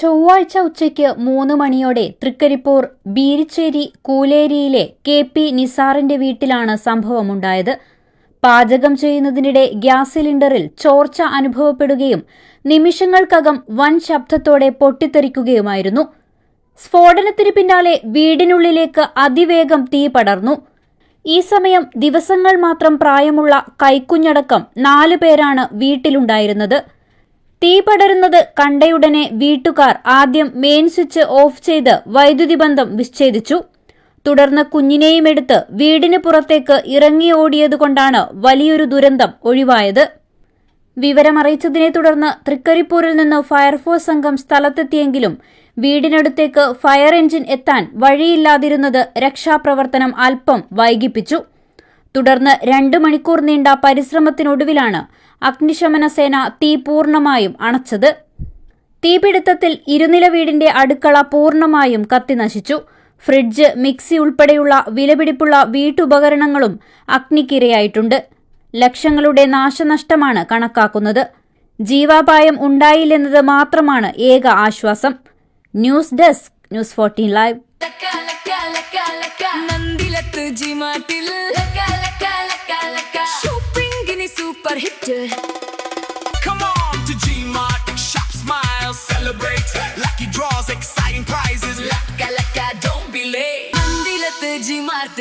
ചൊവ്വാഴ്ച ഉച്ചയ്ക്ക് 3 മണിയോടെ തൃക്കരിപ്പൂർ ബീരിച്ചേരി കൂലേരിയിലെ KP നിസാറിന്റെ വീട്ടിലാണ് സംഭവമുണ്ടായത്. പാചകം ചെയ്യുന്നതിനിടെ ഗ്യാസ് സിലിണ്ടറിൽ ചോർച്ച അനുഭവപ്പെടുകയും നിമിഷങ്ങൾക്കകം വൻ ശബ്ദത്തോടെ പൊട്ടിത്തെറിക്കുകയുമായിരുന്നു. സ്ഫോടനത്തിന് പിന്നാലെ വീടിനുള്ളിലേക്ക് അതിവേഗം തീ പടർന്നു. ഈ സമയം ദിവസങ്ങൾ മാത്രം പ്രായമുള്ള കൈക്കുഞ്ഞടക്കം 4 പേരാണ് വീട്ടിലുണ്ടായിരുന്നത്. തീ പടരുന്നത് കണ്ടയുടനെ വീട്ടുകാർ ആദ്യം മെയിൻ സ്വിച്ച് ഓഫ് ചെയ്ത് വൈദ്യുതി ബന്ധം വിച്ഛേദിച്ചു. തുടർന്ന് കുഞ്ഞിനെയും എടുത്ത് വീടിന് പുറത്തേക്ക് ഇറങ്ങി ഓടിയതുകൊണ്ടാണ് വലിയൊരു ദുരന്തം ഒഴിവായത്. വിവരമറിയിച്ചതിനെ തുടർന്ന് തൃക്കരിപ്പൂരിൽ നിന്ന് ഫയർഫോഴ്സ് സംഘം സ്ഥലത്തെത്തിയെങ്കിലും വീടിനടുത്തേക്ക് ഫയർ എഞ്ചിൻ എത്താൻ വഴിയില്ലാതിരുന്നത് രക്ഷാപ്രവർത്തനം അല്പം വൈകിപ്പിച്ചു. തുടർന്ന് 2 മണിക്കൂർ നീണ്ട പരിശ്രമത്തിനൊടുവിലാണ് അഗ്നിശമന സേന തീ പൂർണ്ണമായും അണച്ചത്. തീപിടുത്തത്തിൽ ഇരുനില വീടിന്റെ അടുക്കള പൂർണ്ണമായും കത്തിനശിച്ചു. ഫ്രിഡ്ജ്, മിക്സി ഉൾപ്പെടെയുള്ള വിലപിടിപ്പുള്ള വീട്ടുപകരണങ്ങളും അഗ്നിക്കിരയായിട്ടുണ്ട്. ലക്ഷങ്ങളുടെ നാശനഷ്ടമാണ് കണക്കാക്കുന്നത്. ജീവാപായം ഉണ്ടായില്ലെന്നത് മാത്രമാണ് ഏക ആശ്വാസം. News desk news 14 live. Super hit. Come on to G-Mart, shop, smile, celebrate. Lucky draws, exciting prizes. Laka laka, don't be late. Nandilath G-Mart.